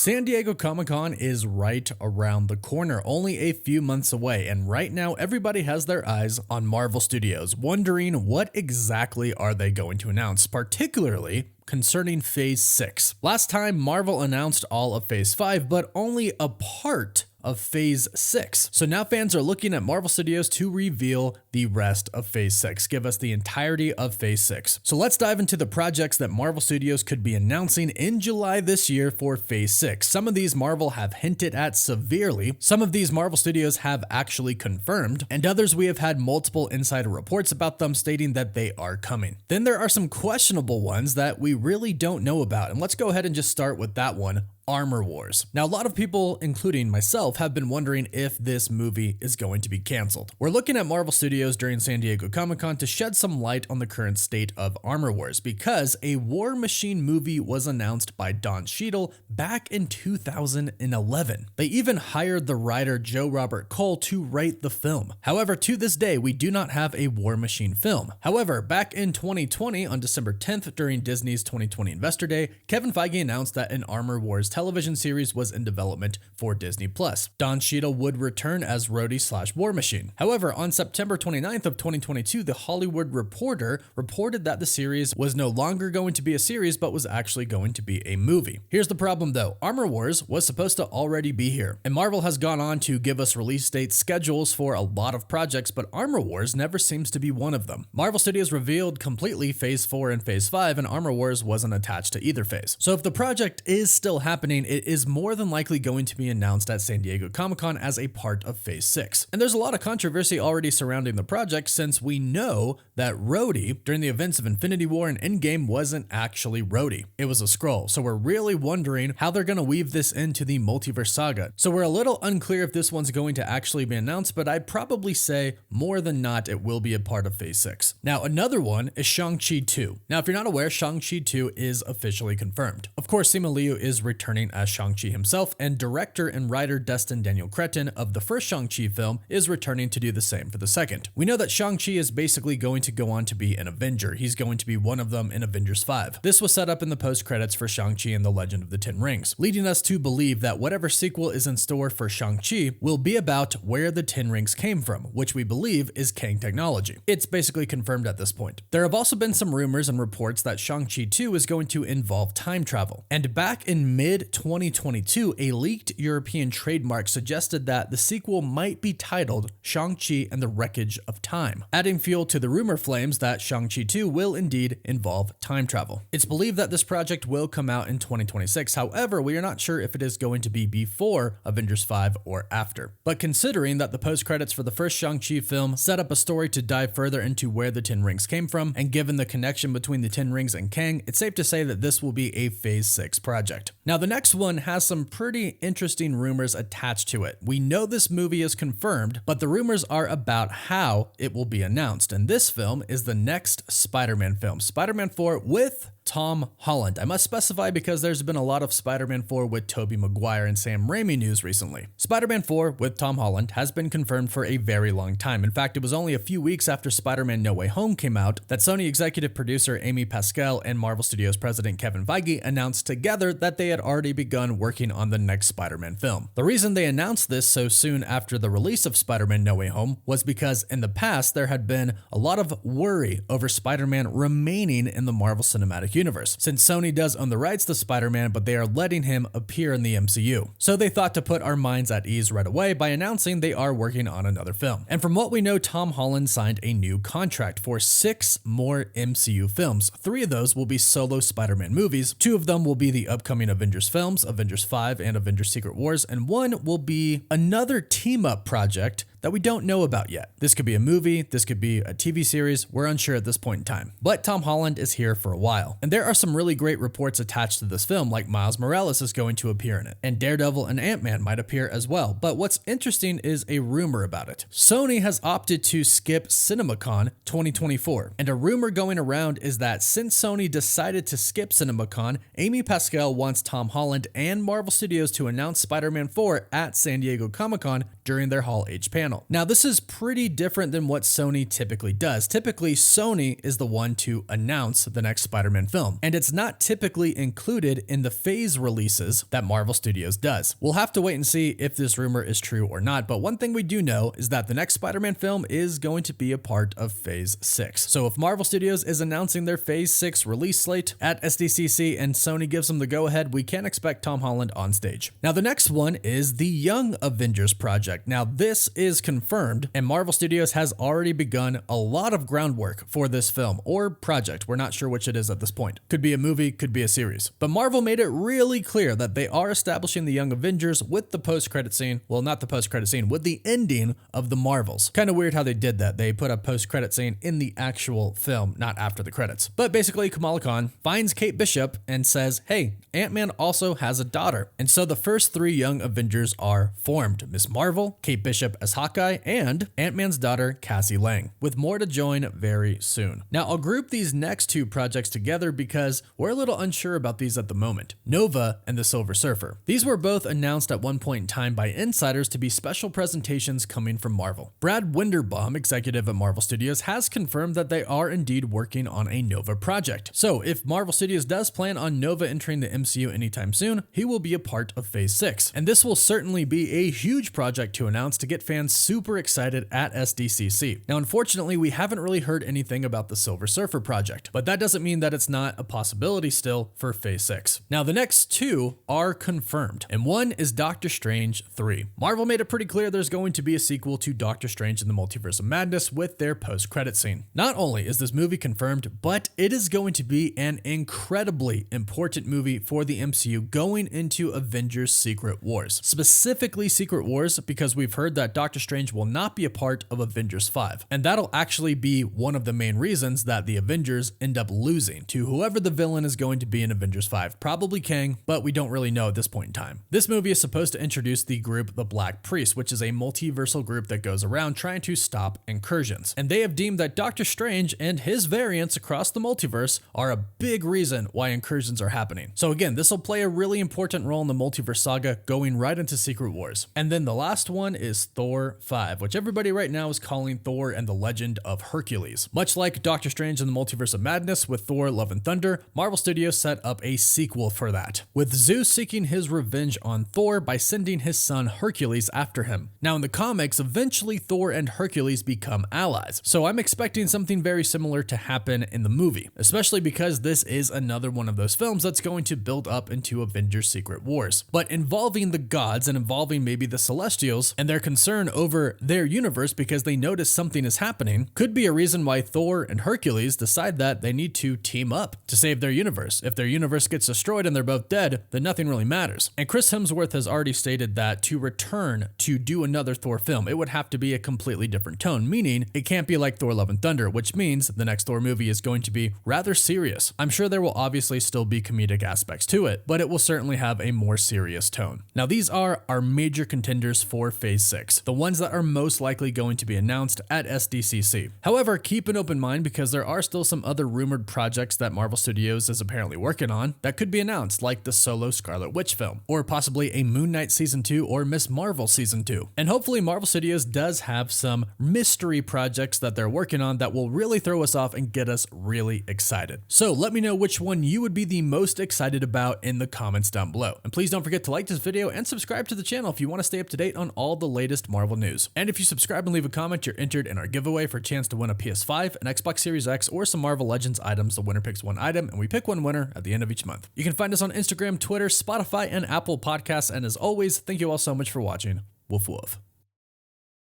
San Diego Comic-Con is right around the corner, only a few months away, and right now everybody has their eyes on Marvel Studios, wondering what exactly are they going to announce, particularly concerning Phase 6. Last time, Marvel announced all of Phase 5, but only a part of Phase 6. So now fans are looking at Marvel Studios to reveal the rest of Phase 6, give us the entirety of Phase 6. So let's dive into the projects that Marvel Studios could be announcing in July this year for Phase 6. Some of these Marvel have hinted at severely, some of these Marvel Studios have actually confirmed, and others we have had multiple insider reports about them stating that they are coming. Then there are some questionable ones that we really don't know about, and let's go ahead and just start with that one. Armor Wars. Now, a lot of people, including myself, have been wondering if this movie is going to be canceled. We're looking at Marvel Studios during San Diego Comic-Con to shed some light on the current state of Armor Wars because a War Machine movie was announced by Don Cheadle back in 2011. They even hired the writer Joe Robert Cole to write the film. However, to this day, we do not have a War Machine film. However, back in 2020, on December 10th, during Disney's 2020 Investor Day, Kevin Feige announced that an Armor Wars television series was in development for Disney+. Don Cheadle would return as Rhodey/War Machine. However, on September 29th of 2022, The Hollywood Reporter reported that the series was no longer going to be a series, but was actually going to be a movie. Here's the problem though, Armor Wars was supposed to already be here, and Marvel has gone on to give us release date schedules for a lot of projects, but Armor Wars never seems to be one of them. Marvel Studios revealed completely Phase 4 and Phase 5, and Armor Wars wasn't attached to either phase. So if the project is still happening, it is more than likely going to be announced at San Diego Comic-Con as a part of Phase 6. And there's a lot of controversy already surrounding the project since we know that Rhodey, during the events of Infinity War and Endgame, wasn't actually Rhodey. It was a Skrull. So we're really wondering how they're going to weave this into the multiverse saga. So we're a little unclear if this one's going to actually be announced, but I'd probably say more than not it will be a part of Phase 6. Now another one is Shang Chi 2. Now if you're not aware, Shang Chi 2 is officially confirmed. Of course, Simu Liu is returning as Shang-Chi himself, and director and writer Destin Daniel Cretton of the first Shang-Chi film is returning to do the same for the second. We know that Shang-Chi is basically going to go on to be an Avenger. He's going to be one of them in Avengers 5. This was set up in the post-credits for Shang-Chi and the Legend of the Ten Rings, leading us to believe that whatever sequel is in store for Shang-Chi will be about where the Ten Rings came from, which we believe is Kang technology. It's basically confirmed at this point. There have also been some rumors and reports that Shang-Chi 2 is going to involve time travel, and back in mid-2022, a leaked European trademark suggested that the sequel might be titled Shang-Chi and the Wreckage of Time, adding fuel to the rumor flames that Shang-Chi 2 will indeed involve time travel. It's believed that this project will come out in 2026, however, we are not sure if it is going to be before Avengers 5 or after. But considering that the post-credits for the first Shang-Chi film set up a story to dive further into where the Ten Rings came from, and given the connection between the Ten Rings and Kang, it's safe to say that this will be a Phase 6 project. Now the next one has some pretty interesting rumors attached to it. We know this movie is confirmed, but the rumors are about how it will be announced, and this film is the next Spider-Man film, Spider-Man 4 with Tom Holland. I must specify because there's been a lot of Spider-Man 4 with Tobey Maguire and Sam Raimi news recently. Spider-Man 4 with Tom Holland has been confirmed for a very long time. In fact, it was only a few weeks after Spider-Man No Way Home came out that Sony executive producer Amy Pascal and Marvel Studios president Kevin Feige announced together that they had already begun working on the next Spider-Man film. The reason they announced this so soon after the release of Spider-Man No Way Home was because in the past there had been a lot of worry over Spider-Man remaining in the Marvel Cinematic Universe, since Sony does own the rights to Spider-Man, but they are letting him appear in the MCU. So they thought to put our minds at ease right away by announcing they are working on another film. And from what we know, Tom Holland signed a new contract for 6 more MCU films. 3 of those will be solo Spider-Man movies, 2 of them will be the upcoming Avengers films, Avengers 5 and Avengers Secret Wars, and 1 will be another team-up project that we don't know about yet. This could be a movie, this could be a TV series, we're unsure at this point in time. But Tom Holland is here for a while. And there are some really great reports attached to this film, like Miles Morales is going to appear in it, and Daredevil and Ant-Man might appear as well. But what's interesting is a rumor about it. Sony has opted to skip CinemaCon 2024, and a rumor going around is that since Sony decided to skip CinemaCon, Amy Pascal wants Tom Holland and Marvel Studios to announce Spider-Man 4 at San Diego Comic-Con during their Hall H panel. Now, this is pretty different than what Sony typically does. Typically, Sony is the one to announce the next Spider-Man film, and it's not typically included in the phase releases that Marvel Studios does. We'll have to wait and see if this rumor is true or not, but one thing we do know is that the next Spider-Man film is going to be a part of Phase 6. So if Marvel Studios is announcing their Phase 6 release slate at SDCC and Sony gives them the go-ahead, we can expect Tom Holland on stage. Now, the next one is the Young Avengers project. Now, this is confirmed, and Marvel Studios has already begun a lot of groundwork for this film or project. We're not sure which it is at this point. Could be a movie, could be a series. But Marvel made it really clear that they are establishing the Young Avengers with the post-credit scene. Well, not the post-credit scene, with the ending of the Marvels. Kind of weird how they did that. They put a post-credit scene in the actual film, not after the credits. But basically, Kamala Khan finds Kate Bishop and says, hey, Ant-Man also has a daughter. And so the first three Young Avengers are formed. Miss Marvel, Kate Bishop as Hawkeye, and Ant-Man's daughter, Cassie Lang, with more to join very soon. Now, I'll group these next two projects together because we're a little unsure about these at the moment. Nova and the Silver Surfer. These were both announced at one point in time by insiders to be special presentations coming from Marvel. Brad Winderbaum, executive at Marvel Studios, has confirmed that they are indeed working on a Nova project. So if Marvel Studios does plan on Nova entering the MCU anytime soon, he will be a part of Phase 6. And this will certainly be a huge project to announce to get fans super excited at SDCC. Now, unfortunately, we haven't really heard anything about the Silver Surfer project, but that doesn't mean that it's not a possibility still for Phase 6. Now, the next two are confirmed, and one is Doctor Strange 3. Marvel made it pretty clear there's going to be a sequel to Doctor Strange in the Multiverse of Madness with their post-credit scene. Not only is this movie confirmed, but it is going to be an incredibly important movie for the MCU going into Avengers Secret Wars. Specifically Secret Wars because we've heard that Doctor Strange will not be a part of Avengers 5. And that'll actually be one of the main reasons that the Avengers end up losing to whoever the villain is going to be in Avengers 5. Probably Kang, but we don't really know at this point in time. This movie is supposed to introduce the group The Black Priest, which is a multiversal group that goes around trying to stop incursions. And they have deemed that Doctor Strange and his variants across the multiverse are a big reason why incursions are happening. So again, this will play a really important role in the multiverse saga going right into Secret Wars. And then the last one is Thor 5, which everybody right now is calling Thor and the Legend of Hercules. Much like Doctor Strange in the Multiverse of Madness with Thor Love and Thunder, Marvel Studios set up a sequel for that, with Zeus seeking his revenge on Thor by sending his son Hercules after him. Now in the comics, eventually Thor and Hercules become allies, so I'm expecting something very similar to happen in the movie, especially because this is another one of those films that's going to build up into Avengers Secret Wars, but involving the gods and involving maybe the Celestials and their concern over their universe because they notice something is happening could be a reason why Thor and Hercules decide that they need to team up to save their universe. If their universe gets destroyed and they're both dead, then nothing really matters. And Chris Hemsworth has already stated that to return to do another Thor film, it would have to be a completely different tone, meaning it can't be like Thor Love and Thunder, which means the next Thor movie is going to be rather serious. I'm sure there will obviously still be comedic aspects to it, but it will certainly have a more serious tone. Now, these are our major contenders for Phase 6, the ones that are most likely going to be announced at SDCC. However, keep an open mind because there are still some other rumored projects that Marvel Studios is apparently working on that could be announced, like the solo Scarlet Witch film, or possibly a Moon Knight Season 2 or Miss Marvel Season 2. And hopefully Marvel Studios does have some mystery projects that they're working on that will really throw us off and get us really excited. So let me know which one you would be the most excited about in the comments down below. And please don't forget to like this video and subscribe to the channel if you want to stay up to date on all the latest Marvel news. And if you subscribe and leave a comment, you're entered in our giveaway for a chance to win a PS5, an Xbox Series X, or some Marvel Legends items. The winner picks one item, and we pick one winner at the end of each month. You can find us on Instagram, Twitter, Spotify, and Apple Podcasts. And as always, thank you all so much for watching. Woof woof.